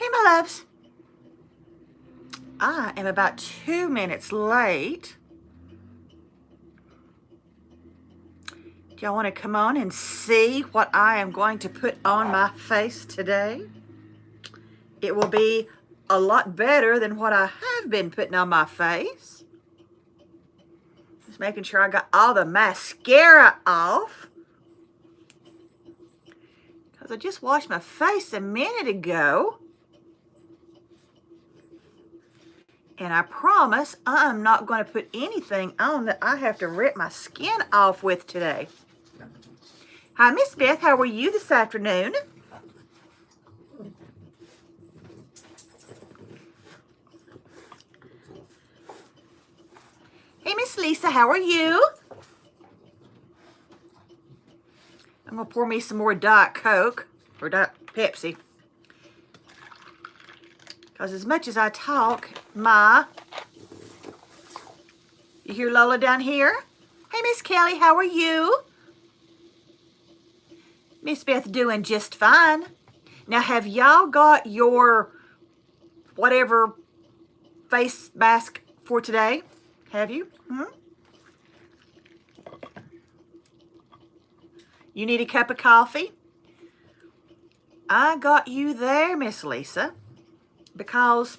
Hey, my loves. I am about 2 minutes late. Do y'all want to come on and see what I am going to put on my face today? It will be a lot better than what I have been putting on my face. Just making sure I got all the mascara off. Because I just washed my face a minute ago. And I promise I'm not going to put anything on that I have to rip my skin off with today. Hi, Miss Beth. How are you this afternoon? Hey, Miss Lisa. How are you? I'm going to pour me some more Diet Coke or Diet Pepsi. Because as much as I talk, you hear Lola down here? Hey, Miss Kelly, how are you? Miss Beth doing just fine. Now, have y'all got your whatever face mask for today? Have you? You need a cup of coffee? I got you there, Miss Lisa, because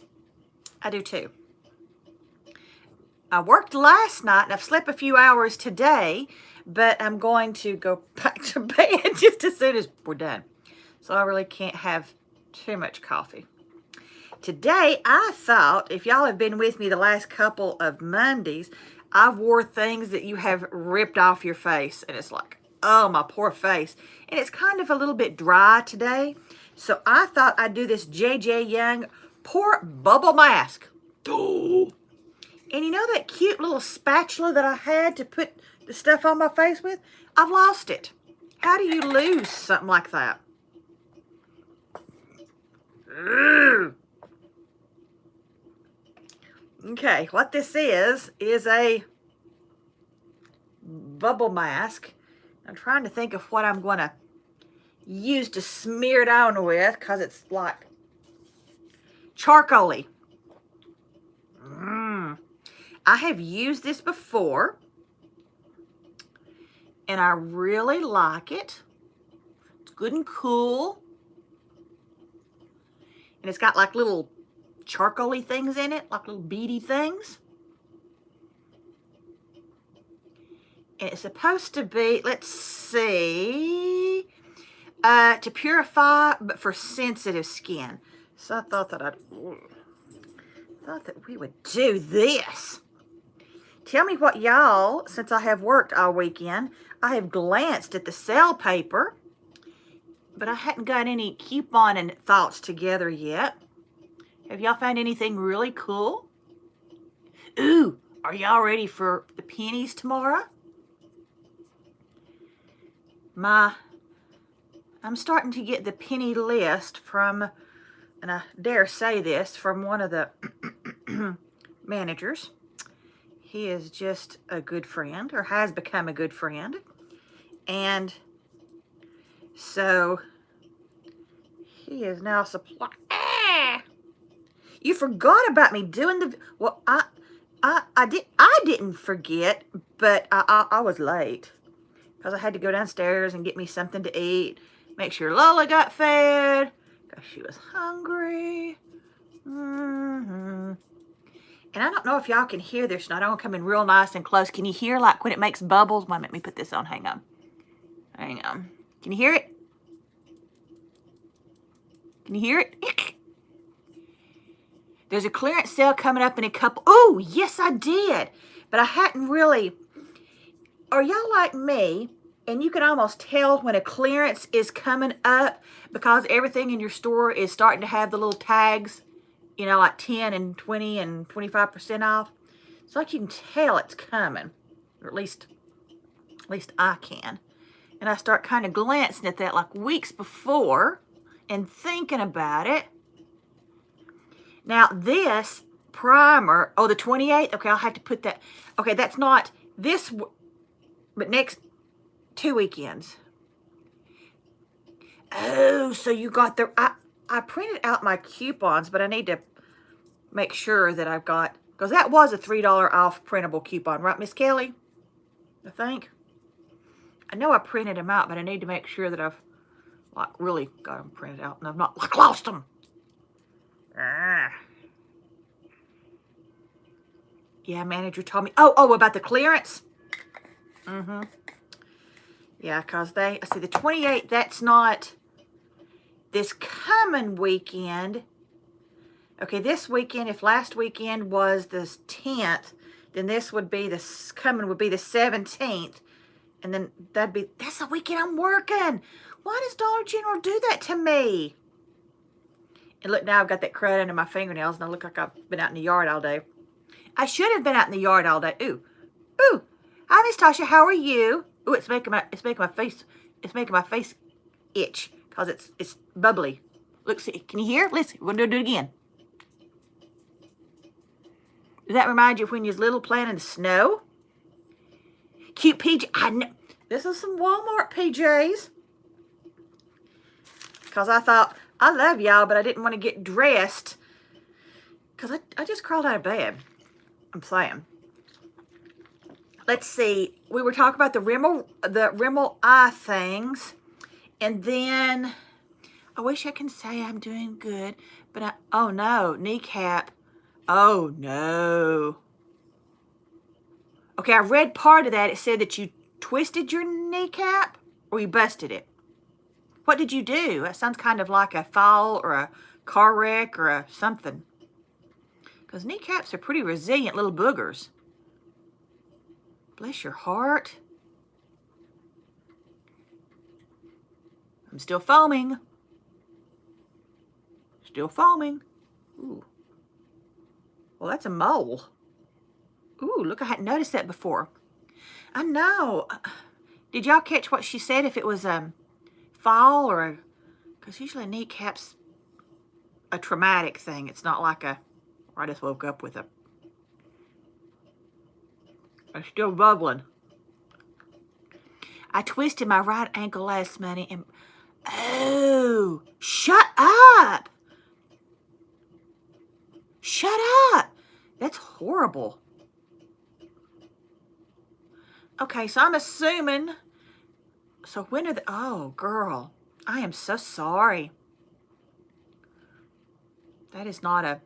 I do too. I worked last night and I've slept a few hours today, but I'm going to go back to bed just as soon as we're done. So I really can't have too much coffee. Today, I thought, if y'all have been with me the last couple of Mondays, I've wore things that you have ripped off your face. And it's like, oh, my poor face. And it's kind of a little bit dry today. So I thought I'd do this J.J. Young Pore Bubble Mask. And you know that cute little spatula that I had to put the stuff on my face with? I've lost it. How do you lose something like that? Okay, what this is a bubble mask. I'm trying to think of what I'm going to use to smear it on with, because it's like charcoaly. I have used this before, and I really like it. It's good and cool. And it's got like little charcoaly things in it, like little beady things. And it's supposed to be, let's see, to purify, but for sensitive skin. So I thought that we would do this. Tell me what y'all, since I have worked all weekend, I have glanced at the sale paper, but I hadn't got any coupon and thoughts together yet. Have y'all found anything really cool? Ooh, are y'all ready for the pennies tomorrow? I'm starting to get the penny list from, and I dare say this, from one of the managers. He is just a good friend, or has become a good friend. And so he is now supplying. You forgot about me doing the, well, I didn't forget, but I was late because I had to go downstairs and get me something to eat, make sure Lola got fed because she was hungry. And I don't know if y'all can hear this. Now, I don't come in real nice and close. Can you hear like when it makes bubbles? Wait, let me put this on. Hang on. Hang on. Can you hear it? Can you hear it? There's a clearance sale coming up in a couple. Oh, yes, I did. But I hadn't really. Are y'all like me? And you can almost tell when a clearance is coming up because everything in your store is starting to have the little tags, you know, like 10 and 20 and 25% off. It's like you can tell it's coming, or at least I can. And I start kind of glancing at that like weeks before and thinking about it. Now this primer, oh, the 28th, okay, I'll have to put that, okay, that's not this, but next 2 weekends. Oh, so you got the, I printed out my coupons, but I need to make sure that I've got, because that was a $3 off printable coupon, right, Miss Kelly? I think. I know I printed them out, but I need to make sure that I've like really got them printed out and I've not like lost them. Yeah, manager told me. Oh, about the clearance. Yeah, because I see the 28th, that's not this coming weekend. Okay, this weekend, if last weekend was the 10th, then this would be coming would be the 17th. And then that's the weekend I'm working. Why does Dollar General do that to me? And look, now I've got that crud under my fingernails and I look like I've been out in the yard all day. I should have been out in the yard all day. Ooh. Hi, Miss Tasha, how are you? Ooh, it's making my face itch because it's bubbly. Look, see, can you hear? Listen, we're gonna do it again. Does that remind you of when you was little playing in the snow? Cute PJ. I know. This is some Walmart PJs. Because I thought, I love y'all, but I didn't want to get dressed. Because I just crawled out of bed. I'm saying. Let's see. We were talking about the Rimmel eye things. And then, I wish I can say I'm doing good. But oh no, kneecap. Oh no. Okay, I read part of that. It said that you twisted your kneecap or you busted it. What did you do? That sounds kind of like a fall or a car wreck or a something. Because kneecaps are pretty resilient little boogers. Bless your heart. I'm still foaming. Still foaming. Ooh. Well, that's a mole. Ooh, look, I hadn't noticed that before. I know. Did y'all catch what she said? If it was a fall or a... Because usually a kneecap's a traumatic thing. It's not like a... I just woke up with a... I'm still bubbling. I twisted my right ankle last Monday and... Oh! Shut up! Shut up! That's horrible. Okay, so I'm assuming... So when are the... Oh, girl. I am so sorry. That is not a...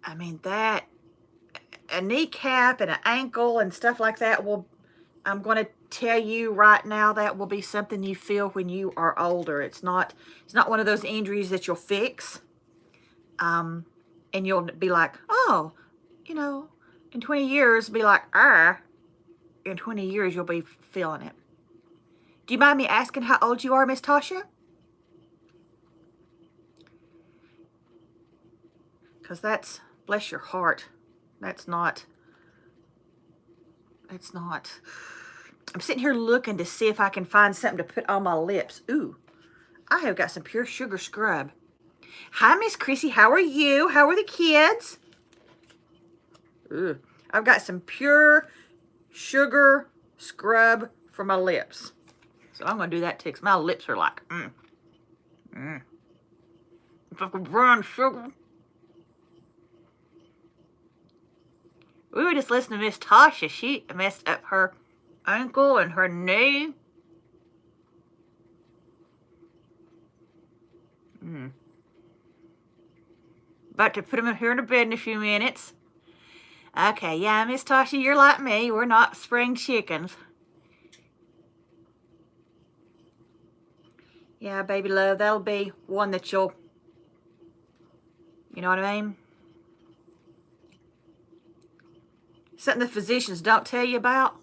I mean, that... A kneecap and an ankle and stuff like that will... I'm going to tell you right now that will be something you feel when you are older. It's not one of those injuries that you'll fix. And you'll be like, oh, you know, in 20 years, be like, in 20 years, you'll be feeling it. Do you mind me asking how old you are, Miss Tasha? Because that's, bless your heart, that's not. I'm sitting here looking to see if I can find something to put on my lips. Ooh, I have got some pure sugar scrub. Hi, Miss Chrissy. How are you? How are the kids? Ooh, I've got some pure sugar scrub for my lips. So I'm going to do that too, because my lips are like, It's like a brown sugar. We were just listening to Miss Tasha. She messed up her ankle and her knee. About to put them here in the bed in a few minutes. Okay, yeah, Miss Tasha, you're like me. We're not spring chickens. Yeah, baby love, that'll be one that you'll, you know what I mean? Something the physicians don't tell you about.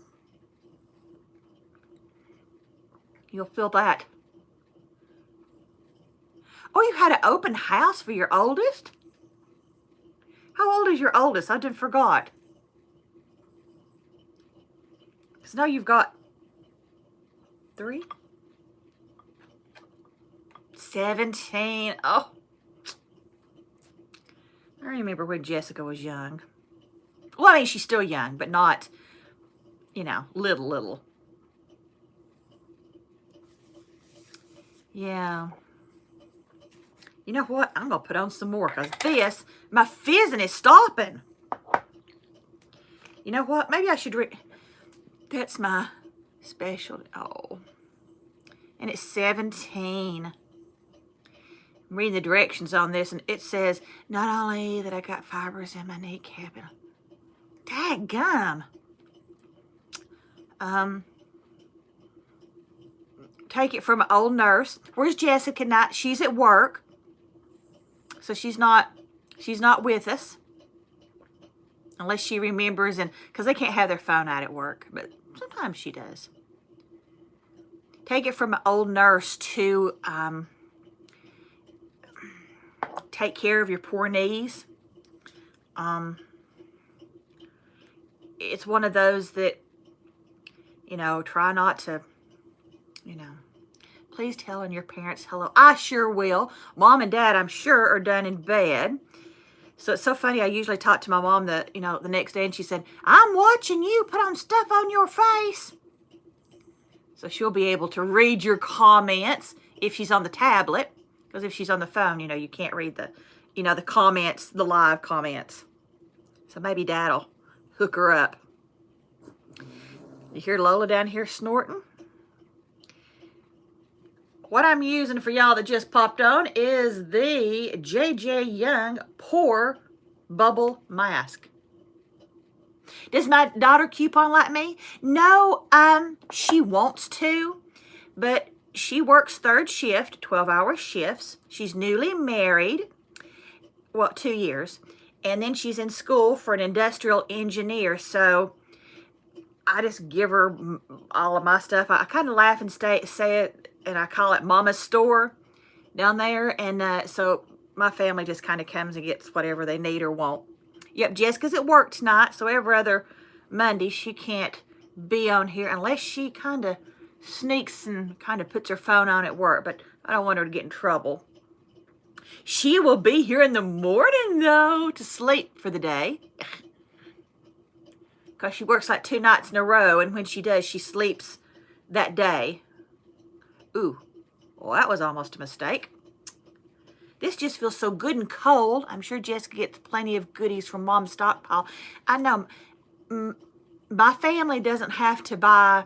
You'll feel that. Oh, you had an open house for your oldest? How old is your oldest? I did forgot. Because now you've got 3? 17. Oh. I remember when Jessica was young. Well, I mean, she's still young, but not you know, little. Yeah. You know what? I'm going to put on some more because my fizzing is stopping. You know what? Maybe I should that's my special. Oh. And it's 17. I'm reading the directions on this, and it says, not only that I got fibers in my kneecap. Dadgum. Take it from an old nurse. Where's Jessica? Not. She's at work. So she's not with us. Unless she remembers, and because they can't have their phone out at work. But sometimes she does. Take it from an old nurse to take care of your poor knees. It's one of those that, you know, try not to, you know, please tell your parents hello. I sure will. Mom and Dad, I'm sure, are done in bed. So it's so funny. I usually talk to my mom the next day, and she said, I'm watching you put on stuff on your face. So she'll be able to read your comments if she's on the tablet. Because if she's on the phone, you know, you can't read the, you know, the comments, the live comments. So maybe Dad'll hook her up. You hear Lola down here snorting? What I'm using for y'all that just popped on is the J.J. Young Pore Bubble Mask. Does my daughter coupon like me? No, she wants to, but she works third shift, 12-hour shifts. She's newly married, well, 2 years, and then she's in school for an industrial engineer, so I just give her all of my stuff. I kind of laugh and say it, and I call it Mama's Store down there. And so my family just kind of comes and gets whatever they need or want. Yep, Jessica's at work tonight, so every other Monday she can't be on here unless she kind of sneaks and kind of puts her phone on at work. But I don't want her to get in trouble. She will be here in the morning, though, to sleep for the day. Because she works like 2 nights in a row, and when she does, she sleeps that day. Ooh, well, that was almost a mistake. This just feels so good and cold. I'm sure Jessica gets plenty of goodies from Mom's stockpile. I know my family doesn't have to buy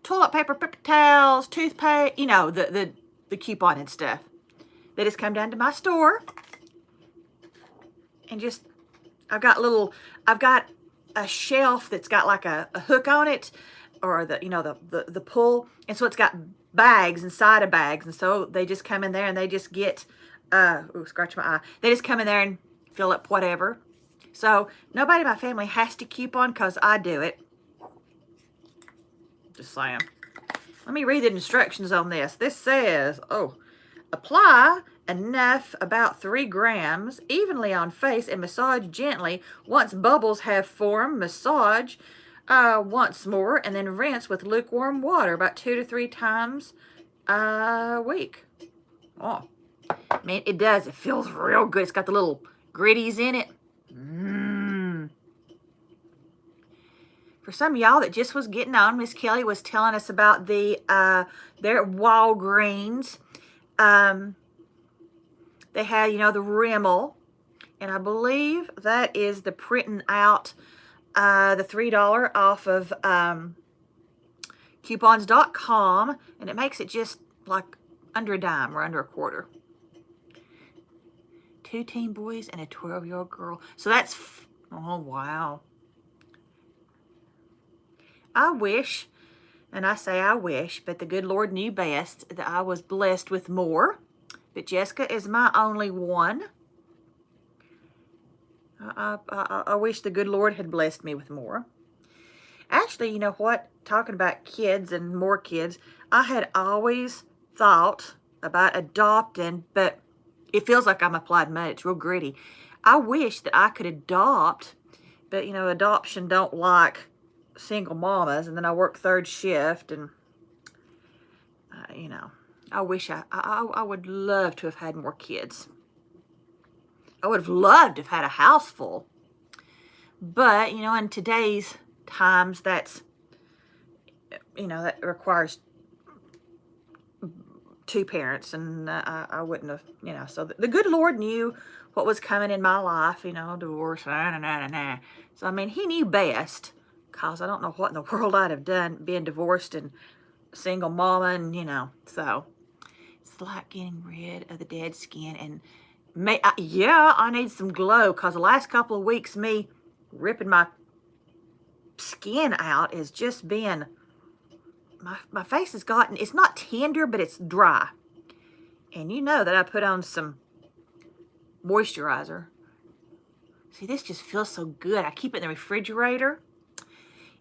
toilet paper, paper towels, toothpaste, you know, the coupon and stuff. They just come down to my store and just, I've got a shelf that's got like a hook on it, or the pull, and so it's got bags inside of bags, and so they just come in there and they just get scratch my eye. They just come in there and fill up whatever. So nobody in my family has to coupon because I do it. Just saying. Let me read the instructions on this. This says, apply enough, about 3 grams, evenly on face and massage gently. Once bubbles have formed, massage once more, and then rinse with lukewarm water about 2 to 3 times a week. Oh, man, it does. It feels real good. It's got the little gritties in it. For some of y'all that just was getting on, Miss Kelly was telling us about they're at Walgreens. They had, the Rimmel, and I believe that is the printing out the $3 off of coupons.com, and it makes it just like under a dime or under a quarter. 2 teen boys and a 12-year-old girl. So that's, oh, wow. I wish, and I say I wish, but the good Lord knew best, that I was blessed with more. But Jessica is my only one. I wish the good Lord had blessed me with more. Actually, you know what? Talking about kids and more kids, I had always thought about adopting, but it feels like I'm applied mud. It's real gritty. I wish that I could adopt, but, adoption don't like single mamas, and then I work third shift, and, I wish I would love to have had more kids. I would have loved to have had a house full. But, in today's times, that's you know, that requires two parents, and I wouldn't have, you know. So the good Lord knew what was coming in my life, you know, divorce, So, I mean, he knew best, because I don't know what in the world I'd have done being divorced and single mama, and, you know. So it's like getting rid of the dead skin. And yeah, I need some glow, because the last couple of weeks, me ripping my skin out is just being, my face has gotten, it's not tender, but it's dry. And you know that I put on some moisturizer. See, this just feels so good. I keep it in the refrigerator.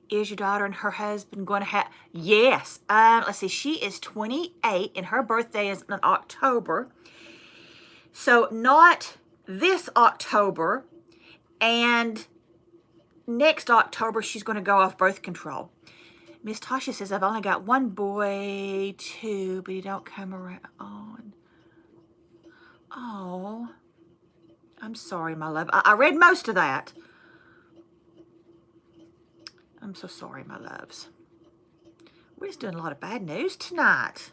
Is your daughter and her husband going to have? Yes. Let's see. She is 28, and her birthday is in October. So not this October, and next October she's going to go off birth control. Miss Tasha says, I've only got one boy, too, but he don't come around. Oh, I'm sorry, my love. I read most of that. I'm so sorry, my loves. We're just doing a lot of bad news tonight.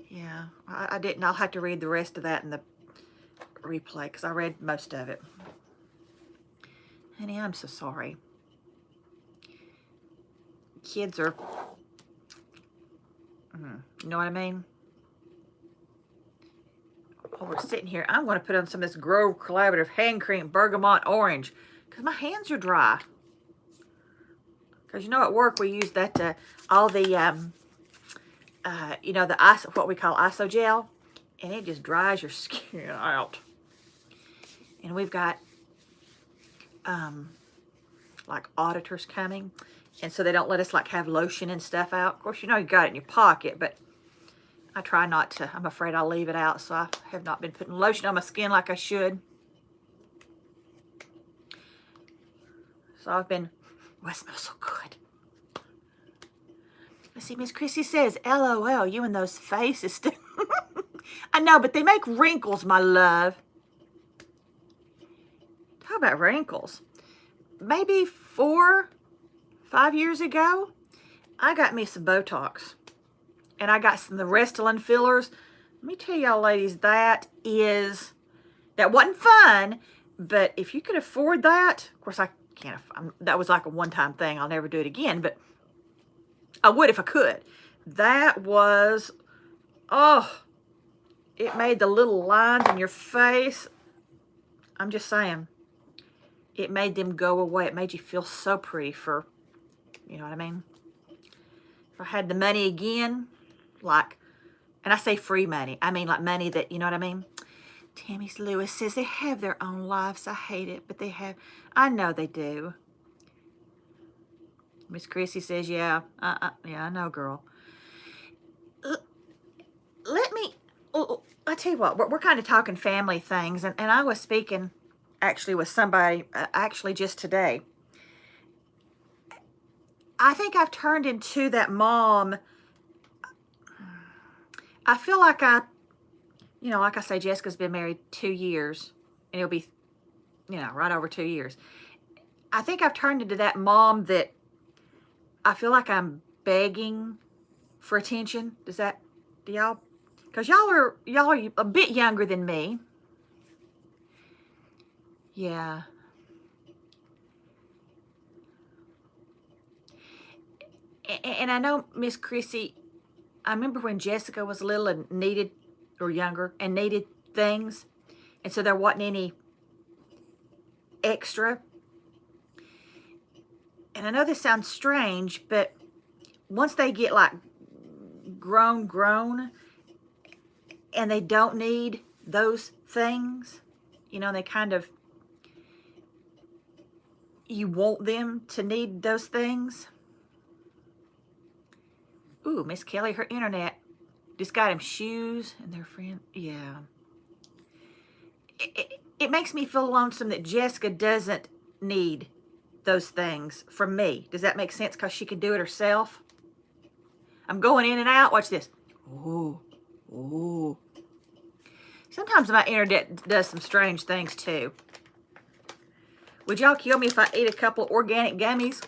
Yeah, I didn't. I'll have to read the rest of that in the replay, because I read most of it. Honey, I'm so sorry. Kids are, you know what I mean? While we're sitting here, I'm going to put on some of this Grove Collaborative Hand Cream Bergamot Orange, because my hands are dry. Because, you know, at work we use that to all the, you know, the what we call isogel, and it just dries your skin out. And we've got, like, auditors coming, and so they don't let us, like, have lotion and stuff out. Of course, you know you got it in your pocket, but I try not to. I'm afraid I'll leave it out, so I have not been putting lotion on my skin like I should. So I've been, oh, it smells so good. Let's see, Miss Chrissy says, LOL, you and those faces still. I know, but they make wrinkles, my love. Talk about wrinkles. Maybe 4, 5 years ago, I got me some Botox. And I got some of the Restylane fillers. Let me tell y'all, ladies, that wasn't fun. But if you could afford that, of course I can't. That was like a one-time thing. I'll never do it again. But I would if I could. That was, oh, it made the little lines in your face. I'm just saying. It made them go away. It made you feel so pretty for, you know what I mean? If I had the money again, like, and I say free money, I mean like money that, you know what I mean? Tammy Lewis says they have their own lives. I hate it, but they have. I know they do. Miss Chrissy says, yeah, yeah, I know, girl. Let me, I tell you what, we're kind of talking family things, and I was speaking actually with somebody, actually just today. I think I've turned into that mom. I feel like you know, like I say, Jessica's been married 2 years, and it'll be, you know, right over 2 years. I think I've turned into that mom that I feel like I'm begging for attention. Do y'all? Because y'all are a bit younger than me. Yeah. And I know, Miss Chrissy, I remember when Jessica was little and needed, or younger, and needed things. And so there wasn't any extra. And I know this sounds strange, but once they get like grown, and they don't need those things, you know, they kind of, you want them to need those things. Ooh, Miss Kelly, her internet just got him shoes and their friend. Yeah. It makes me feel lonesome that Jessica doesn't need those things from me. Does that make sense? Because she can do it herself. I'm going in and out. Watch this. Ooh. Ooh. Sometimes my internet does some strange things too. Would y'all kill me if I ate a couple of organic gummies?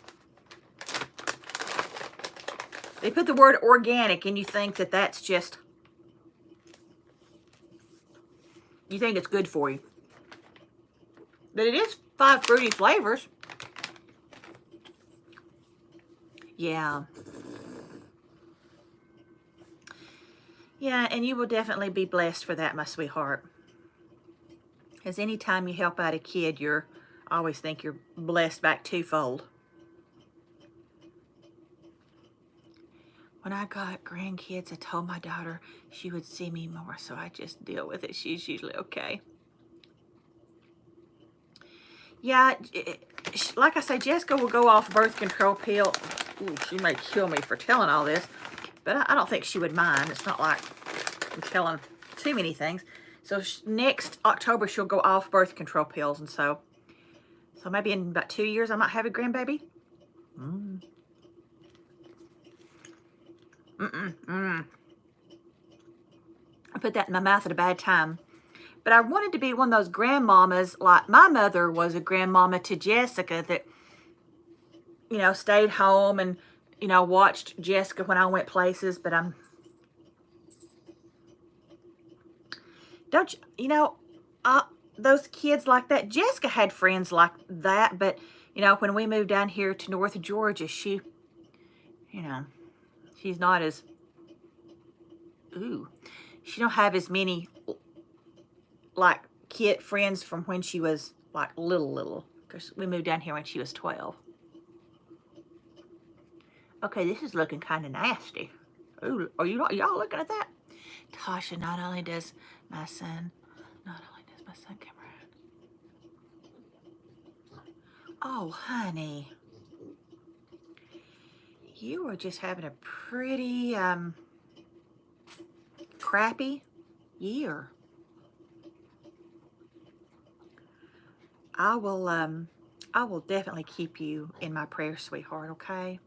They put the word organic and you think that that's just, you think it's good for you. But it is 5 fruity flavors. Yeah. Yeah, and you will definitely be blessed for that, my sweetheart. Because anytime you help out a kid, I always think you're blessed back twofold. When I got grandkids, I told my daughter she would see me more, so I just deal with it. She's usually okay. Yeah, like I say, Jessica will go off birth control pill. Ooh, she may kill me for telling all this, but I don't think she would mind. It's not like I'm telling too many things. So next October, she'll go off birth control pills, and so maybe in about 2 years, I might have a grandbaby. I put that in my mouth at a bad time. But I wanted to be one of those grandmamas, like my mother was a grandmama to Jessica that, you know, stayed home and, you know, watched Jessica when I went places. But don't you know, those kids like that, Jessica had friends like that. But, you know, when we moved down here to North Georgia, she, you know, she's not as, she don't have as many, like, kid friends from when she was, like, little. Because we moved down here when she was 12. Okay, this is looking kind of nasty. Ooh, are y'all looking at that? Tasha, not only does my son come around. Oh, honey. You are just having a pretty, crappy year. I will definitely keep you in my prayers, sweetheart, okay?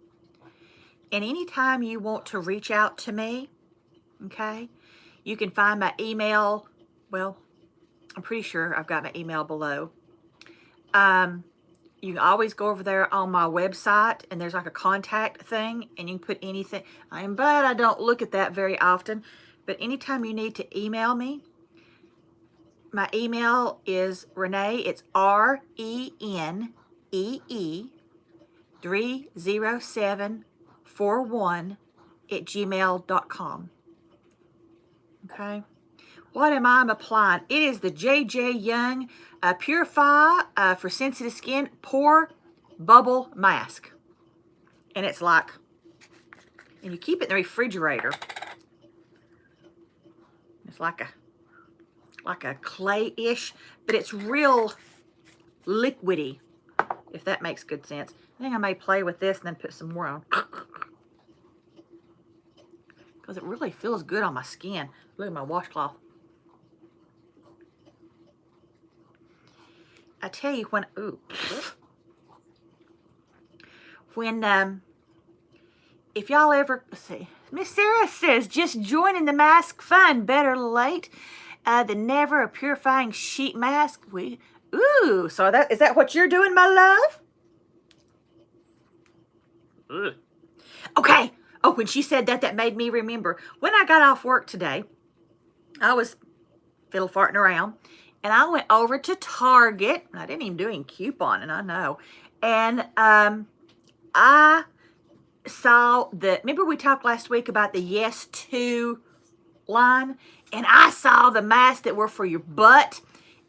And anytime you want to reach out to me, okay, you can find my email. Well, I'm pretty sure I've got my email below. You can always go over there on my website, and there's like a contact thing, and you can put anything. I'm glad I don't look at that very often, but anytime you need to email me, my email is Renee. It's RENEE30741 Okay. What am I applying? It is the J.J. Young Purify for Sensitive Skin Pore Bubble Mask. And it's like, and you keep it in the refrigerator. It's like a clay-ish, but it's real liquidy, if that makes good sense. I think I may play with this and then put some more on. Because it really feels good on my skin. Look at my washcloth. I tell you when, if y'all ever, let's see, Miss Sarah says, just joining the mask fun, better late than never, a purifying sheet mask. So is that what you're doing, my love? Okay. Oh, when she said that, that made me remember. When I got off work today, I was fiddle farting around, and I went over to Target. I didn't even do any couponing, I know. And I saw remember we talked last week about the Yes To line? And I saw the masks that were for your butt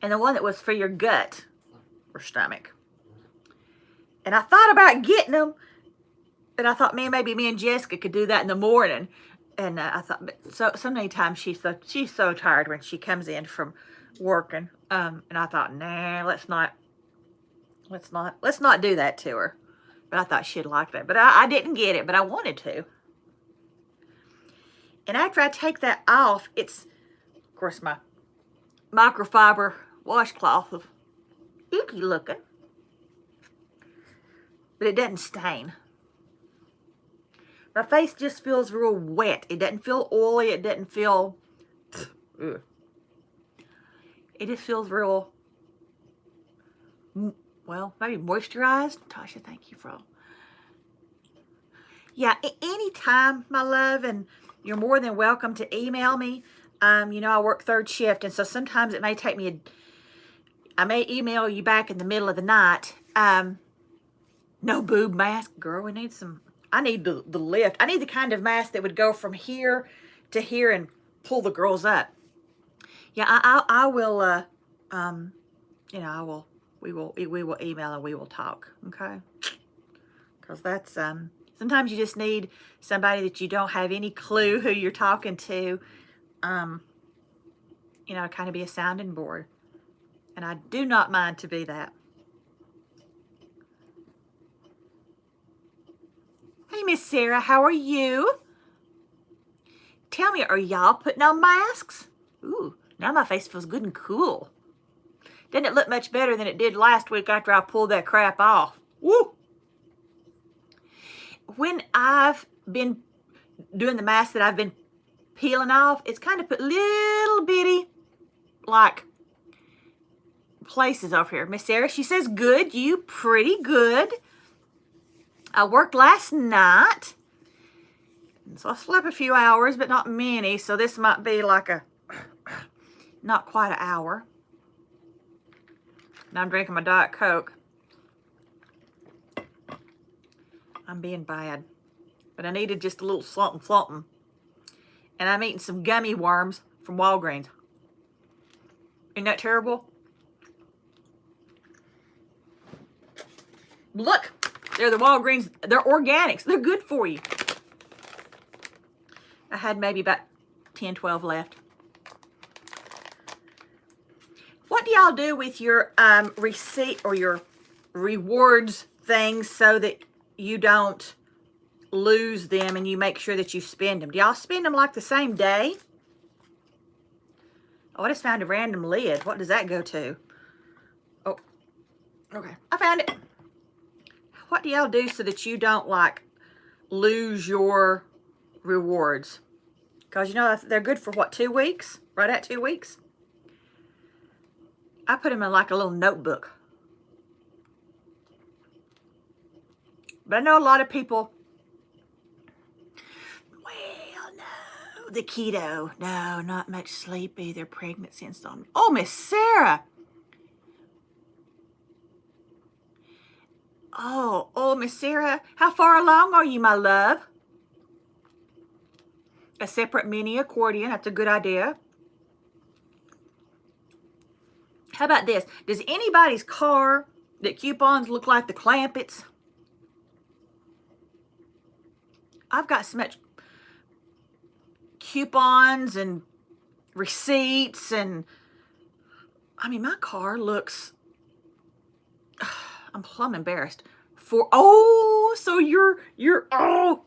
and the one that was for your gut or stomach. And I thought about getting them, but I thought, man, maybe me and Jessica could do that in the morning. And I thought, so many times she's so tired when she comes in from working. And I thought, nah, let's not do that to her. But I thought she'd like that. But I didn't get it, but I wanted to. And after I take that off, it's, of course, my microfiber washcloth is icky looking. But it doesn't stain. My face just feels real wet. It doesn't feel oily. It doesn't feel... It just feels real well, maybe moisturized. Tasha, thank you for all. Yeah, anytime, my love, and you're more than welcome to email me. You know, I work third shift, and so sometimes it may take me I may email you back in the middle of the night. No boob mask, girl. We need some. I need the lift. I need the kind of mask that would go from here to here and pull the girls up. Yeah, I will. You know, I will. We will email and we will talk. Okay. Because that's sometimes you just need somebody that you don't have any clue who you're talking to. You know, kind of be a sounding board. And I do not mind to be that. Hey, Miss Sarah, how are you? Tell me, are y'all putting on masks? Ooh, now my face feels good and cool. Doesn't it look much better than it did last week after I pulled that crap off? Woo! When I've been doing the mask that I've been peeling off, it's kind of put little bitty, like, places over here. Miss Sarah, she says, good, you pretty good. I worked last night, so I slept a few hours, but not many, so this might be like not quite an hour. Now I'm drinking my Diet Coke. I'm being bad, but I needed just a little something. And I'm eating some gummy worms from Walgreens. Isn't that terrible? Look, they're the Walgreens. They're organics. They're good for you. I had maybe about 10, 12 left. What do y'all do with your receipt or your rewards things so that you don't lose them and you make sure that you spend them? Do y'all spend them like the same day? Oh, I just found a random lid. What does that go to? Oh, okay. I found it. What do y'all do so that you don't like lose your rewards? Because you know they're good for what, 2 weeks? Right at 2 weeks? I put them in like a little notebook. But I know a lot of people, well, no, the keto, no, not much sleep either, pregnancy and stuff. Oh, Miss Sarah. Oh, Miss Sarah, how far along are you, my love? A separate mini accordion, that's a good idea. How about this? Does anybody's car that coupons look like the Clampets? I've got so much coupons and receipts and, I mean, my car looks, I'm plumb embarrassed. So you're, oh,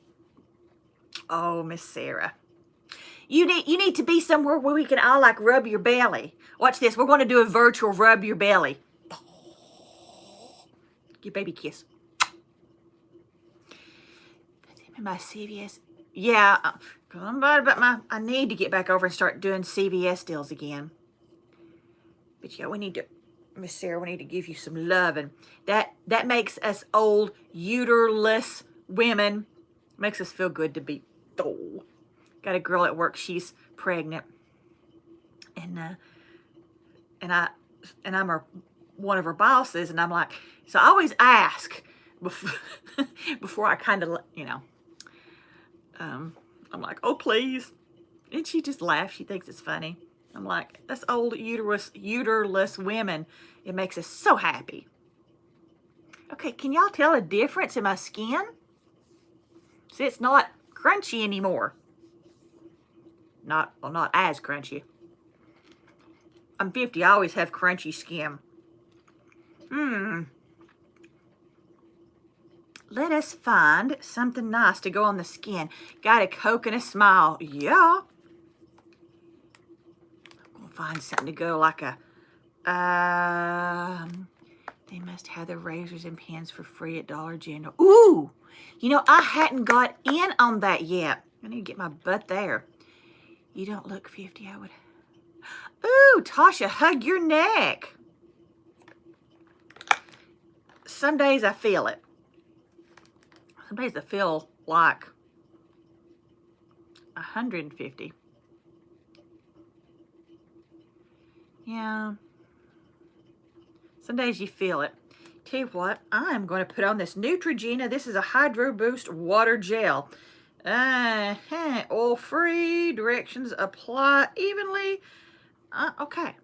Miss Sarah. You need to be somewhere where we can all like rub your belly. Watch this. We're going to do a virtual rub your belly. Give baby kiss. My CVS. Yeah. I need to get back over and start doing CVS deals again. But yeah, we need to, Miss Sarah, we need to give you some love. And that makes us old, uterless women, makes us feel good to be, got a girl at work, she's pregnant. And I'm one of her bosses, and I'm like, so I always ask before I kind of, you know, I'm like, oh, please. And she just laughs. She thinks it's funny. I'm like, that's old uterless women. It makes us so happy. Okay, can y'all tell a difference in my skin? See, it's not crunchy anymore. Not as crunchy. I'm 50. I always have crunchy skin. Let us find something nice to go on the skin. Got a Coke and a smile. Yeah. I'm going to find something to go like a, they must have the razors and pens for free at Dollar General. Ooh, you know, I hadn't got in on that yet. I need to get my butt there. You don't look 50, I would. Ooh, Tasha, hug your neck. some days I feel it. Some days I feel like 150. Yeah. Some days you feel it. Tell you what, I'm going to put on this Neutrogena. This is a Hydro Boost Water Gel. Oil-free. Directions: apply evenly. Okay.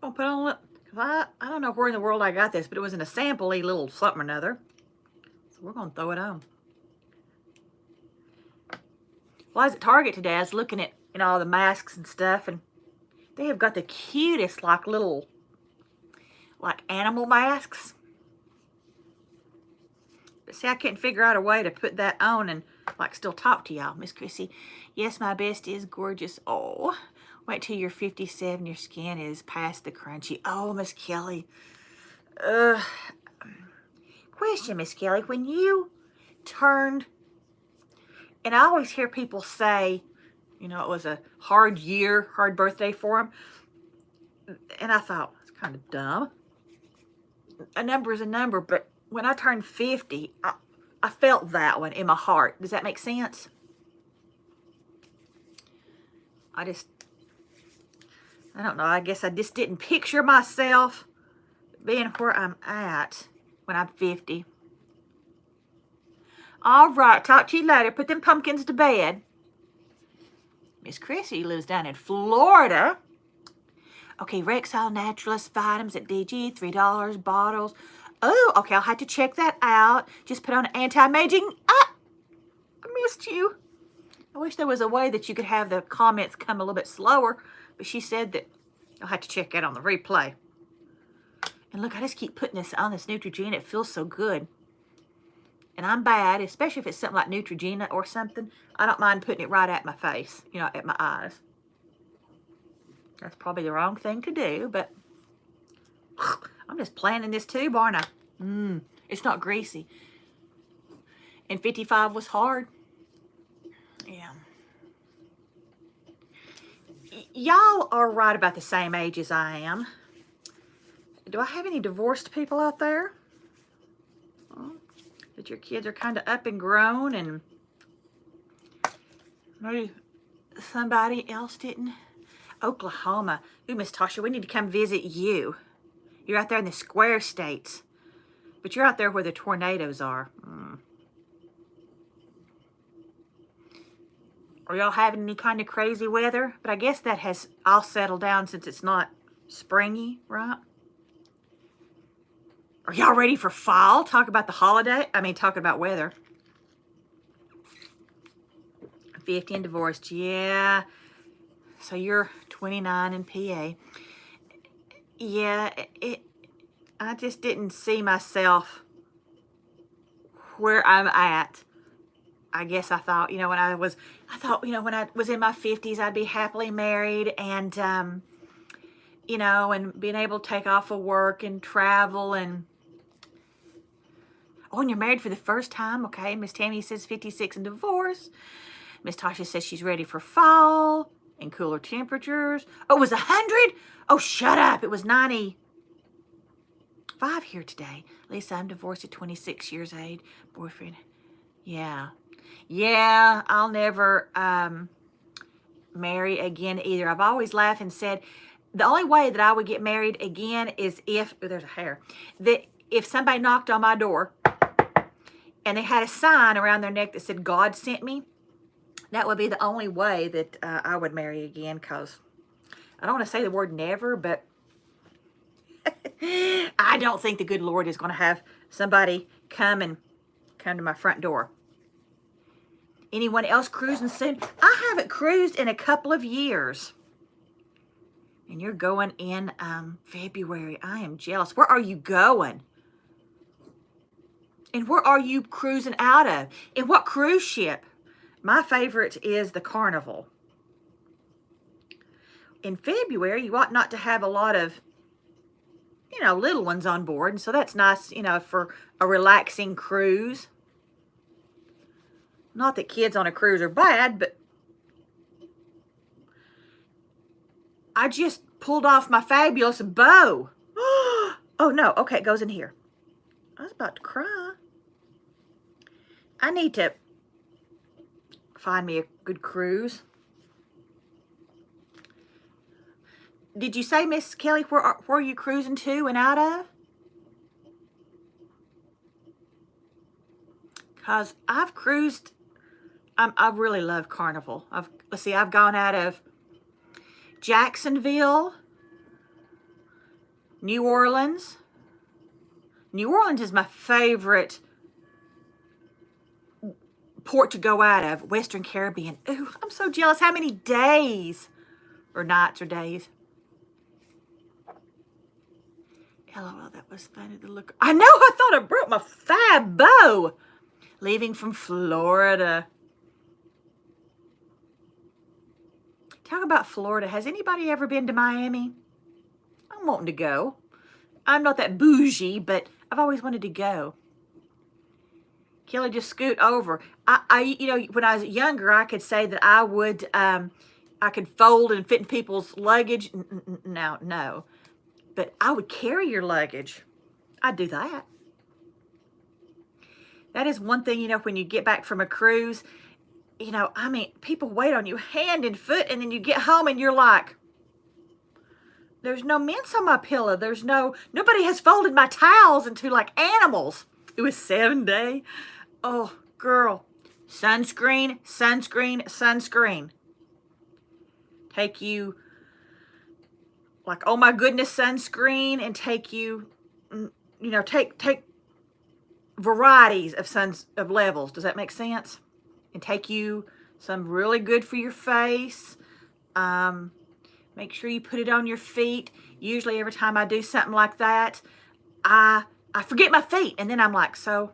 I'll put on, I don't know where in the world I got this, but it was in a sample-y little something or another. So we're going to throw it on. Well, I was at Target today. I was looking at, all the masks and stuff, and they have got the cutest, like, little, like, animal masks. But see, I couldn't figure out a way to put that on and, like, still talk to y'all. Miss Chrissy, yes, my best is gorgeous. Oh, wait till you're 57, your skin is past the crunchy. Oh, Miss Kelly. Question, Miss Kelly, when you turned, and I always hear people say, it was a hard year, hard birthday for them. And I thought, it's kind of dumb. A number is a number, but when I turned 50, I felt that one in my heart. Does that make sense? I don't know. I guess I just didn't picture myself being where I'm at when I'm 50. All right. Talk to you later. Put them pumpkins to bed. Miss Chrissy lives down in Florida. Okay, Rexall Naturalist Vitamins at DG, $3 bottles. Oh, okay, I'll have to check that out. Just put on anti-aging. I missed you. I wish there was a way that you could have the comments come a little bit slower, but she said that I'll have to check that on the replay. And look, I just keep putting this on, this Neutrogena. It feels so good. And I'm bad, especially if it's something like Neutrogena or something. I don't mind putting it right at my face, at my eyes. That's probably the wrong thing to do, but I'm just planning this tube, aren't I? It's not greasy. And 55 was hard. Yeah. Y'all are right about the same age as I am. Do I have any divorced people out there? That your kids are kind of up and grown and maybe somebody else didn't? Oklahoma. Ooh, Miss Tasha, we need to come visit you. You're out there in the square states. But you're out there where the tornadoes are. Are y'all having any kind of crazy weather? But I guess that has all settled down since it's not springy, right? Are y'all ready for fall? Talk about the holiday. Talking about weather. 50 and divorced. Yeah. So you're 29 in PA. Yeah, I just didn't see myself where I'm at. I guess I thought, when I was in my 50s, I'd be happily married and, and being able to take off of work and travel and, and you're married for the first time. Okay. Miss Teami says 56 and divorced. Miss Tasha says she's ready for fall and cooler temperatures. Oh, it was 100? Oh, shut up. It was 95 here today. Lisa, I'm divorced at 26 years old. Boyfriend. Yeah. Yeah, I'll never marry again either. I've always laughed and said the only way that I would get married again is if, there's a hair, that if somebody knocked on my door and they had a sign around their neck that said, God sent me, that would be the only way that I would marry again, because I don't want to say the word never, but I don't think the good Lord is going to have somebody come to my front door. Anyone else cruising soon? I haven't cruised in a couple of years. And you're going in February. I am jealous. Where are you going? And where are you cruising out of? And what cruise ship? My favorite is the Carnival. In February, you ought not to have a lot of, little ones on board. And so that's nice, for a relaxing cruise. Not that kids on a cruise are bad, but I just pulled off my fabulous bow. Oh, no. Okay, it goes in here. I was about to cry. I need to find me a good cruise. Did you say, Miss Kelly, where are you cruising to and out of? Because I've cruised, I really love Carnival. Let's see, I've gone out of Jacksonville, New Orleans. New Orleans is my favorite port to go out of, Western Caribbean. Ooh, I'm so jealous. How many days or nights or days? LOL, that was funny to look. I know, I thought I broke my fab bow. Leaving from Florida. Talk about Florida. Has anybody ever been to Miami? I'm wanting to go. I'm not that bougie, but I've always wanted to go. Kelly, just scoot over. You know, when I was younger, I could say that I would, I could fold and fit in people's luggage. No. But I would carry your luggage. I'd do that. That is one thing, you know, when you get back from a cruise, you know, I mean, people wait on you hand and foot, and then you get home and you're like, there's no mints on my pillow. Nobody has folded my towels into like animals. It was 7 day. Oh, girl. Sunscreen. Take you, like, oh my goodness, sunscreen, and take you, you know, take varieties of levels. Does that make sense? And take you some really good for your face. Make sure you put it on your feet. Usually every time I do something like that, I forget my feet. And then I'm like, so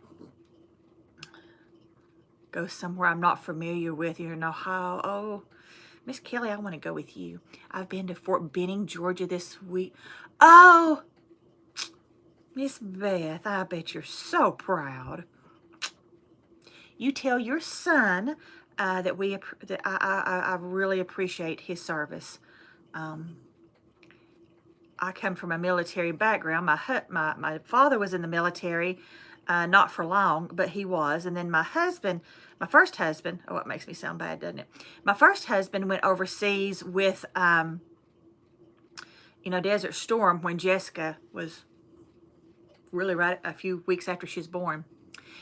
go somewhere I'm not familiar with. You know how, oh, Miss Kelly, I want to go with you. I've been to Fort Benning, Georgia this week. Oh, Miss Beth, I bet you're so proud. You tell your son that I really appreciate his service. I come from a military background. My father was in the military, not for long, but he was. And then my first husband, oh, it makes me sound bad, doesn't it? My first husband went overseas with, you know, Desert Storm when Jessica was really right a few weeks after she was born.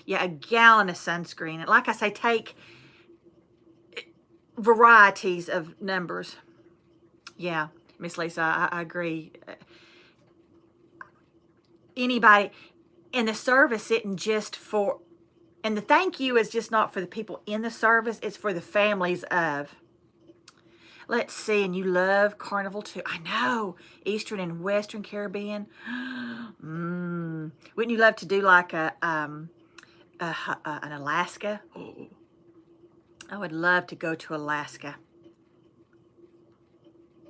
Yeah, a gallon of sunscreen. And like I say, take varieties of numbers. Yeah, Miss Lisa, I agree. Anybody, and the service isn't just for, and the thank you is just not for the people in the service, it's for the families of. Let's see, and you love Carnival too. I know, Eastern and Western Caribbean. Wouldn't you love to do like an Alaska? Oh, I would love to go to Alaska.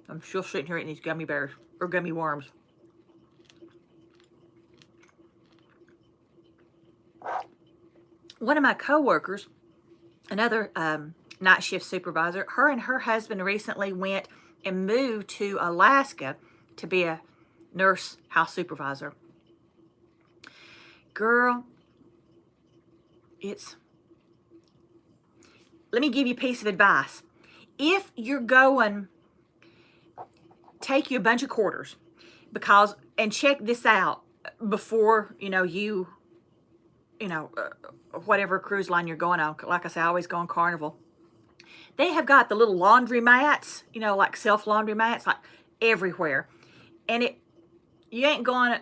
I'm still sitting here eating these gummy bears or gummy worms. One of my coworkers, another night shift supervisor, her and her husband recently went and moved to Alaska to be a nurse house supervisor. Girl, let me give you a piece of advice. If you're going, take you a bunch of quarters, and check this out before, whatever cruise line you're going on. Like I say, I always go on Carnival. They have got the little laundry mats, like self laundry mats, like everywhere. And you ain't going to,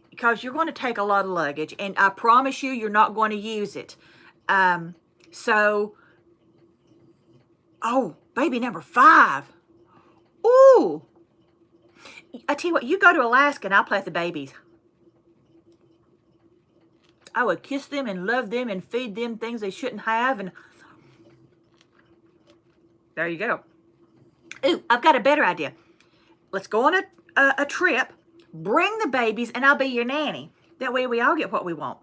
because you're going to take a lot of luggage, and I promise you, you're not going to use it. Oh, baby number 5. Ooh. I tell you what, you go to Alaska and I'll play with the babies. I would kiss them and love them and feed them things they shouldn't have. And there you go. Ooh, I've got a better idea. Let's go on a trip. Bring the babies and I'll be your nanny. That way we all get what we want.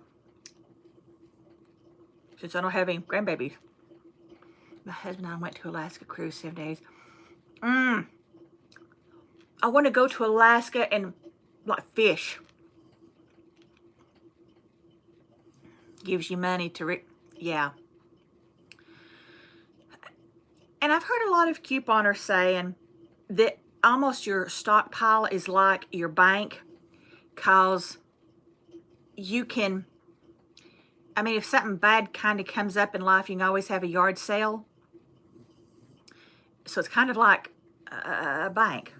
Since I don't have any grandbabies. My husband and I went to Alaska cruise 7 days. I want to go to Alaska and like fish. Gives you money to, yeah. And I've heard a lot of couponers saying that almost your stockpile is like your bank, because you can, I mean, if something bad kind of comes up in life, you can always have a yard sale. So it's kind of like a bank.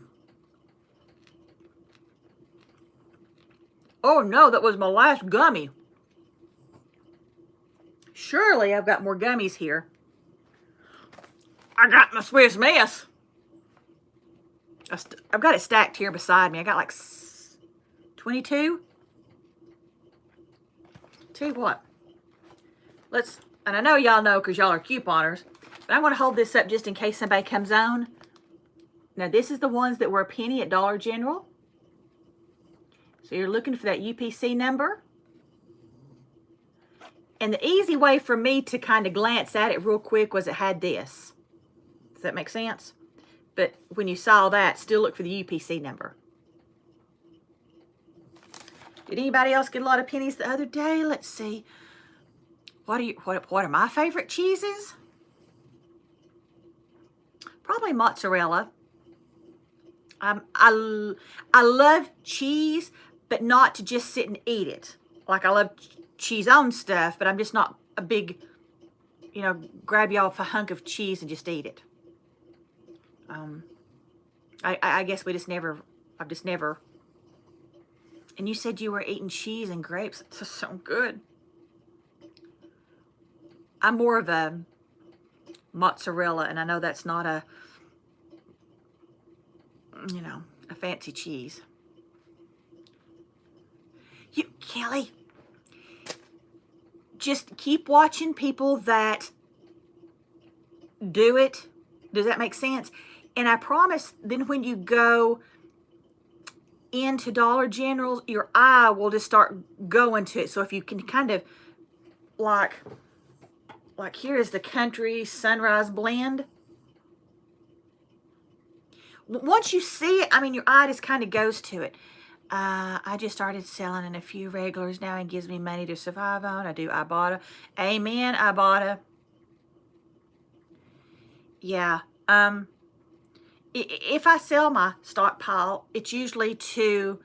Oh no, that was my last gummy. Surely I've got more gummies here. I got my Swiss Miss. I've got it stacked here beside me. I got like 22. Tell you what, and I know y'all know because y'all are couponers, but I want to hold this up just in case somebody comes on. Now this is the ones that were a penny at Dollar General. So you're looking for that UPC number. And the easy way for me to kind of glance at it real quick was it had this. Does that make sense? But when you saw that, still look for the UPC number. Did anybody else get a lot of pennies the other day? Let's see. What are my favorite cheeses? Probably mozzarella. I love cheese, but not to just sit and eat it. Like I love cheese on stuff, but I'm just not a big, grab you off a hunk of cheese and just eat it. I guess I've just never. And you said you were eating cheese and grapes. It's just so good. I'm more of a mozzarella, and I know that's not a fancy cheese. Kelly, just keep watching people that do it. Does that make sense? And I promise, then when you go into Dollar General, your eye will just start going to it. So if you can kind of like here is the Country Sunrise Blend. Once you see it, I mean, your eye just kind of goes to it. I just started selling in a few regulars now and gives me money to survive on. I do Ibotta. Amen, Ibotta. Yeah. If I sell my stockpile, it's usually to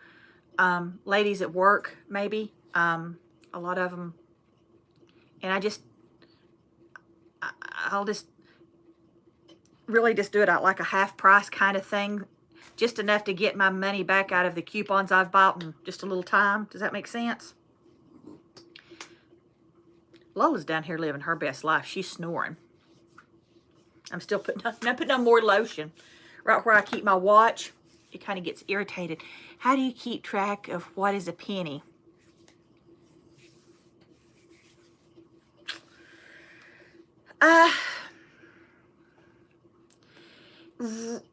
ladies at work, maybe. A lot of them. And I'll just really just do it at like a half price kind of thing. Just enough to get my money back out of the coupons I've bought in just a little time. Does that make sense? Lola's down here living her best life. She's snoring. I'm still putting on more lotion. Right where I keep my watch, it kind of gets irritated. How do you keep track of what is a penny?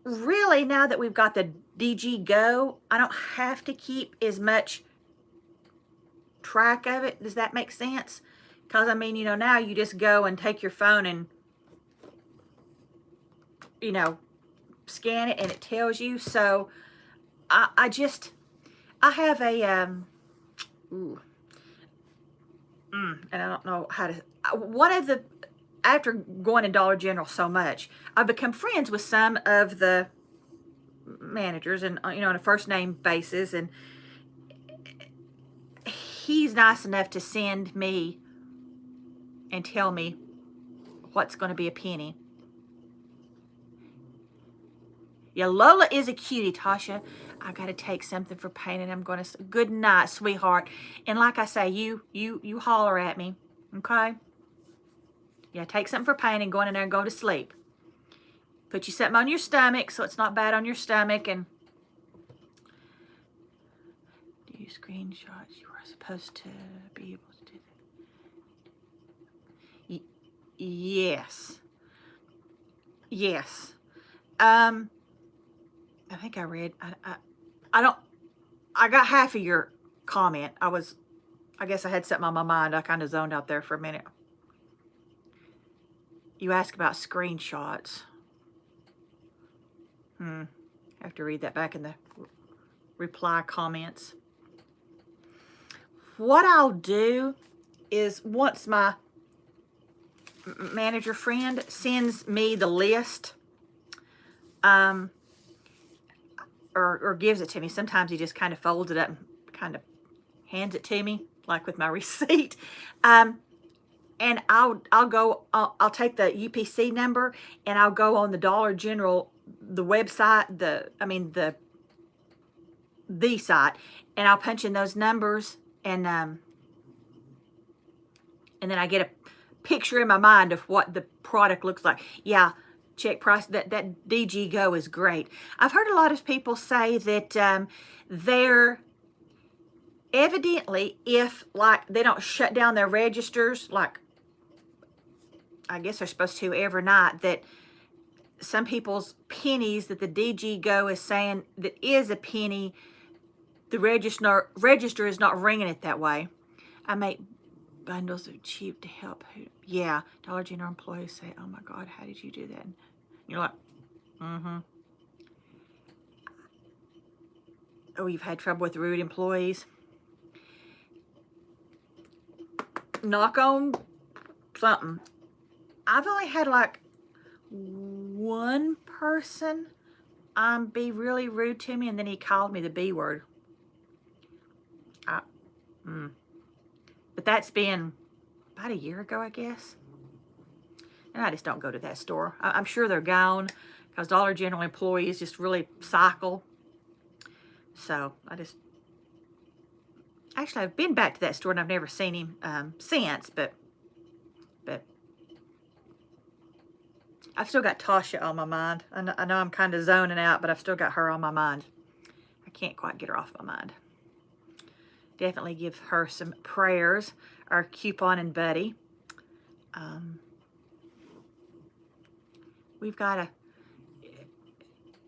Really, now that we've got the DG Go, I don't have to keep as much track of it. Does that make sense? Because, I mean, now you just go and take your phone and, scan it and it tells you. So, I have a, and I don't know how to, after going to Dollar General so much, I've become friends with some of the managers and, on a first name basis. And he's nice enough to send me and tell me what's going to be a penny. Yeah, Lola is a cutie, Tasha. I got to take something for pain, and I'm going to, good night, sweetheart. And like I say, you holler at me, okay? Yeah, take something for pain and go in there and go to sleep. Put you something on your stomach so it's not bad on your stomach. And do you screenshots? You are supposed to be able to do that. Yes. Yes. I think I read. I got half of your comment. I guess I had something on my mind. I kind of zoned out there for a minute. You ask about screenshots. I have to read that back in the reply comments. What I'll do is once my manager friend sends me the list, or gives it to me. Sometimes he just kind of folds it up and kind of hands it to me, like with my receipt. And I'll take the UPC number and I'll go on the Dollar General, the website, the site, and I'll punch in those numbers, and then I get a picture in my mind of what the product looks like. Yeah, check price. That DG Go is great. I've heard a lot of people say that they're evidently, if like they don't shut down their registers, like I guess they're supposed to every night, that some people's pennies that the DG Go is saying that is a penny, the register is not ringing it that way. I make bundles of cheap to help. Yeah, Dollar General employees say, "Oh my God, how did you do that?" And you're like, mm-hmm. Oh, you've had trouble with rude employees. Knock on something. I've only had like one person be really rude to me, and then he called me the B word. But that's been about a year ago, I guess. And I just don't go to that store. I'm sure they're gone because Dollar General employees just really cycle. So actually, I've been back to that store and I've never seen him since, but I've still got Tasha on my mind. I know I'm kind of zoning out, but I've still got her on my mind. I can't quite get her off my mind. Definitely give her some prayers. Our couponing buddy. We've got to,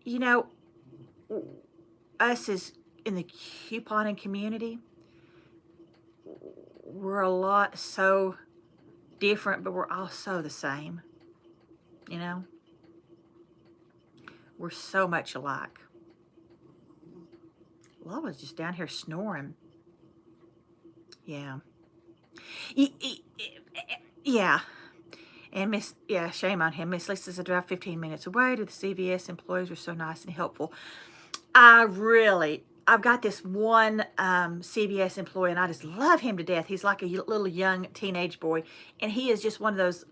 you know, us as in the couponing community, we're a lot so different, but we're also the same. You know, we're so much alike. Lola's just down here snoring. Yeah. Yeah. And shame on him. Miss Lisa's about 15 minutes away. The CVS employees were so nice and helpful. I've got this one CVS employee, and I just love him to death. He's like a little young teenage boy, and he is just one of those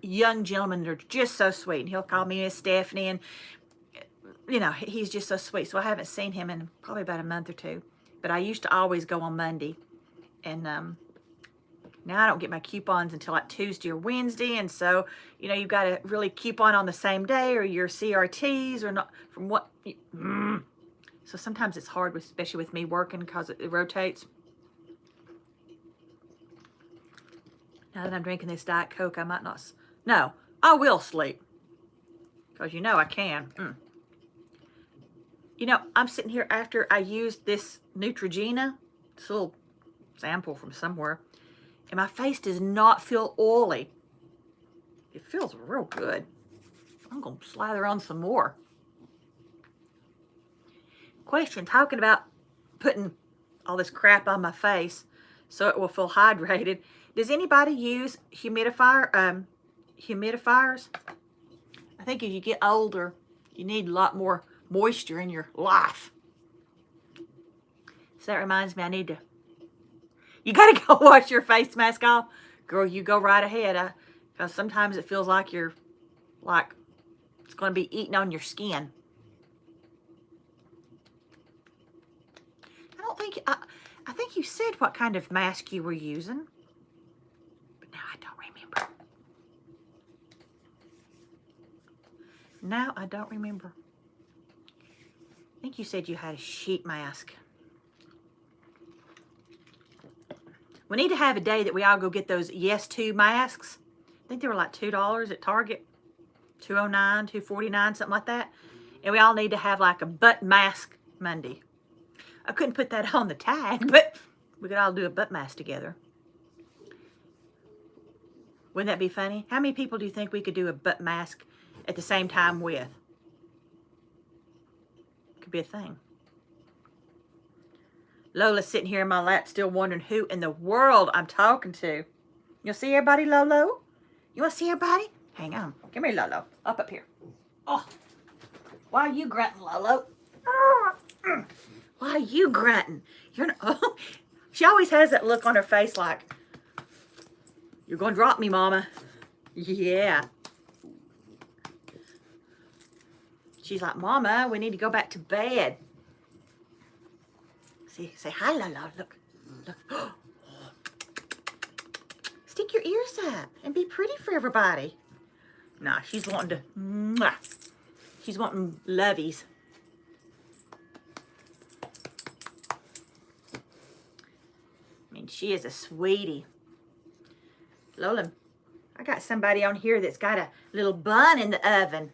young gentlemen that are just so sweet. And he'll call me Miss Stephanie, and you know, he's just so sweet. So I haven't seen him in probably about a month or two. But I used to always go on Monday, and now I don't get my coupons until like Tuesday or Wednesday, and so you know, you've got to really coupon on the same day, or your CRTs or not from what. So sometimes it's hard, especially with me working, because it rotates. Now that I'm drinking this Diet Coke, I might not. No, I will sleep, because you know I can. You know, I'm sitting here after I used this Neutrogena, this little sample from somewhere, and my face does not feel oily. It feels real good. I'm going to slather on some more. Question, talking about putting all this crap on my face so it will feel hydrated. Does anybody use humidifiers? I think as you get older, you need a lot more moisture in your life. So that reminds me, you got to go wash your face mask off. Girl, you go right ahead. Because sometimes it feels like it's going to be eating on your skin. I think you said what kind of mask you were using, but now I don't remember. I think you said you had a sheet mask. We need to have a day that we all go get those Yes To masks. I think they were like $2 at Target. $2.09, $2.49, something like that. And we all need to have like a butt mask Monday. I couldn't put that on the tag, but we could all do a butt mask together. Wouldn't that be funny? How many people do you think we could do a butt mask at the same time with? Could be a thing. Lola's sitting here in my lap still wondering who in the world I'm talking to. You see everybody, Lolo? You want to see everybody? Hang on. Come here, Lolo. Up here. Oh, why are you grunting, Lolo? Why are you grunting? You're not, oh, she always has that look on her face like, you're going to drop me, Mama. Yeah. She's like, Mama, we need to go back to bed. See, say hi, Lolo. Look. Look. Stick your ears up and be pretty for everybody. Nah, she's wanting to, mwah. She's wanting lovies. I mean, she is a sweetie. Lola, I got somebody on here that's got a little bun in the oven.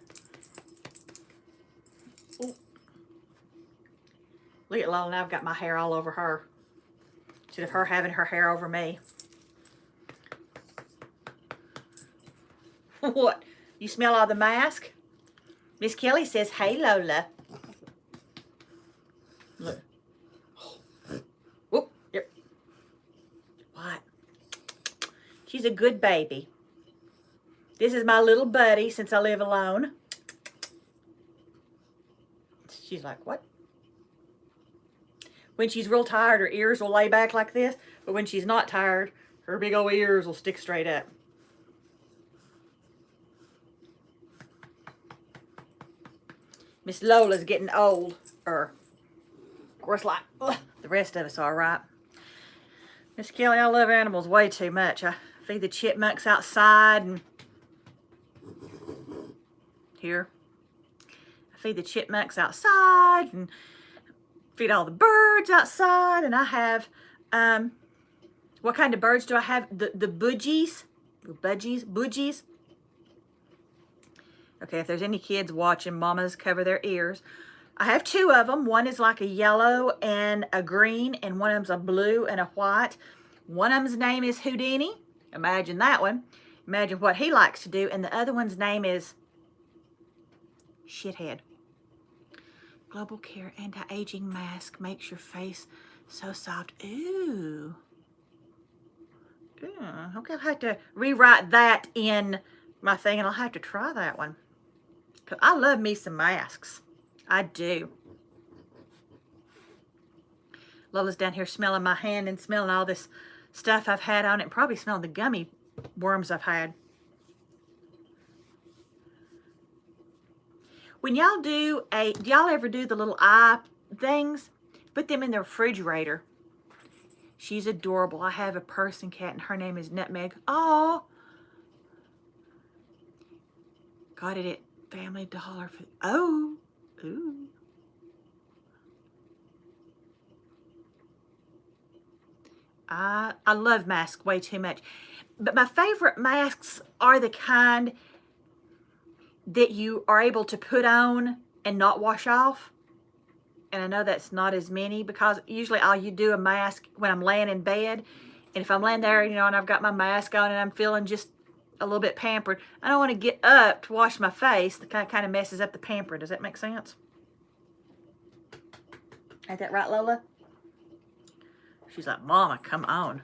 Ooh. Look at Lola, now I've got my hair all over her. Instead of her having her hair over me. What? You smell all the mask? Miss Kelly says, hey, Lola. Look. Whoop. Yep. What? She's a good baby. This is my little buddy since I live alone. She's like, what? When she's real tired, her ears will lay back like this. But when she's not tired, her big old ears will stick straight up. Miss Lola's getting old. Of course, like the rest of us are, right? Miss Kelly, I love animals way too much. I feed the chipmunks outside and here. I feed the chipmunks outside and feed all the birds outside. And I have, what kind of birds do I have? The budgies. Budgies. Okay, if there's any kids watching, mamas cover their ears. I have two of them. One is like a yellow and a green, and one of them's a blue and a white. One of them's name is Houdini. Imagine that one. Imagine what he likes to do. And the other one's name is Shithead. Global Care Anti-Aging Mask makes your face so soft. Ooh. Okay, I'll have to rewrite that in my thing, and I'll have to try that one. Because I love me some masks. I do. Lola's down here smelling my hand and smelling all this stuff I've had on it. Probably smelling the gummy worms I've had. When y'all do y'all ever do the little eye things? Put them in the refrigerator. She's adorable. I have a person cat and her name is Nutmeg. Oh, got it at Family Dollar. Oh, ooh. I love masks way too much. But my favorite masks are the kind that you are able to put on and not wash off. And I know that's not as many because usually I'll do a mask when I'm laying in bed. And if I'm laying there, you know, and I've got my mask on and I'm feeling just a little bit pampered, I don't want to get up to wash my face. That kind of messes up the pamper. Does that make sense? Ain't that right, Lola? She's like, Mama, come on.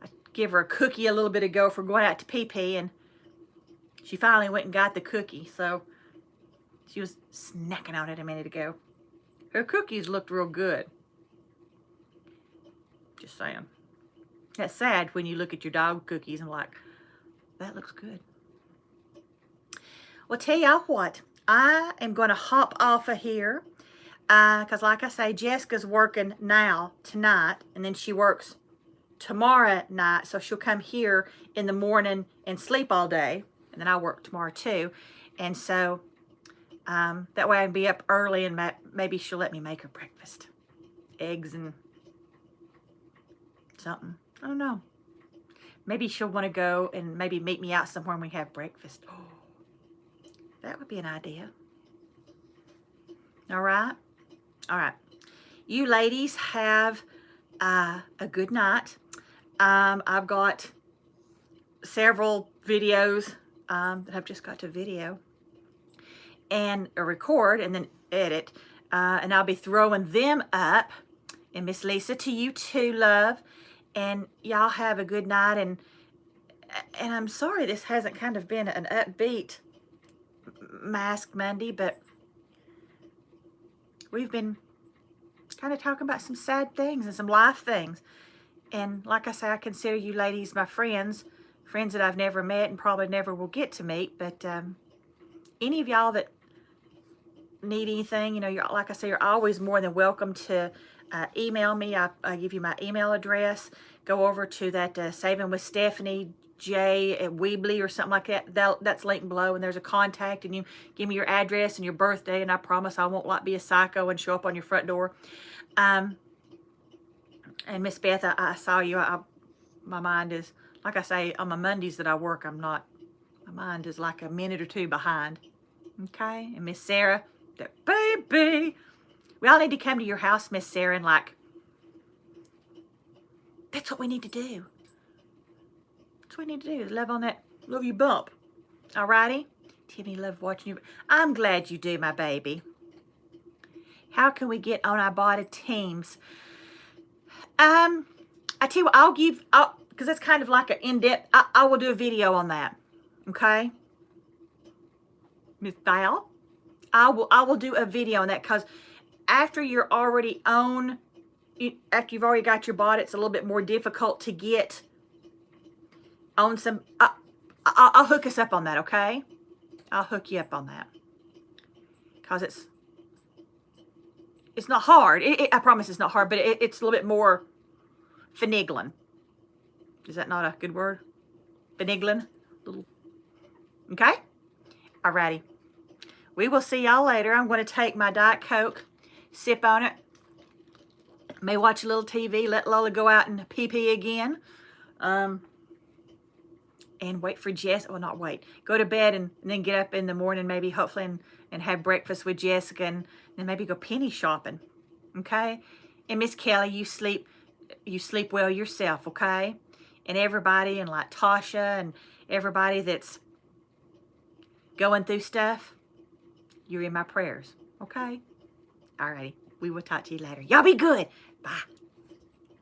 I give her a cookie a little bit ago for going out to pee-pee, and she finally went and got the cookie, so she was snacking on it a minute ago. Her cookies looked real good. Just saying. That's sad when you look at your dog cookies and like, that looks good. Well, tell y'all what, I am going to hop off of here because like I say, Jessica's working now, tonight, and then she works tomorrow night, so she'll come here in the morning and sleep all day, and then I work tomorrow too, and so that way I can be up early and maybe she'll let me make her breakfast. Eggs and something. I don't know. Maybe she'll want to go and maybe meet me out somewhere and we have breakfast. Oh, that would be an idea. All right? All right. You ladies have a good night. I've got several videos that I've just got to video and record, and then edit. And I'll be throwing them up. And Miss Lisa, to you too, love. And y'all have a good night. And I'm sorry this hasn't kind of been an upbeat Mask Monday, but we've been kind of talking about some sad things and some life things. And like I say, I consider you ladies my friends that I've never met and probably never will get to meet. But any of y'all that need anything, you know, you're, like I say, you're always more than welcome to email me. I give you my email address. Go over to that Saving with Stephanie J at Weebly or something like that. That's linked below, and there's a contact, and you give me your address and your birthday, and I promise I won't like be a psycho and show up on your front door. And Miss Beth, I saw you. My mind is, like I say, on my Mondays that I work, my mind is like a minute or two behind. Okay? And Miss Sarah, that baby. We all need to come to your house, Miss Sarah, and like, that's what we need to do. That's what we need to do, is love on that, love you bump. Alrighty? Timmy, love watching you. I'm glad you do, my baby. How can we get on Ibotta teams? I tell you what, because that's kind of like an in-depth, I will do a video on that. Okay? Miss Val? I will do a video on that, because after you're already on, after you've already got your Ibotta, it's a little bit more difficult to get on some. I'll hook us up on that, okay? I'll hook you up on that, because it's not hard. I promise it's not hard, but it's a little bit more finagling. Is that not a good word? Finagling? Okay? Alrighty. We will see y'all later. I'm going to take my Diet Coke, sip on it, may watch a little TV, let Lola go out and pee-pee again, and wait for Jess. Well, not wait. Go to bed and then get up in the morning, maybe, hopefully, and have breakfast with Jessica, and then maybe go penny shopping. Okay? And Miss Kelly, you sleep well yourself, okay? And everybody, and like Tasha and everybody that's going through stuff, you're in my prayers, okay? Alrighty. We will talk to you later. Y'all be good. Bye.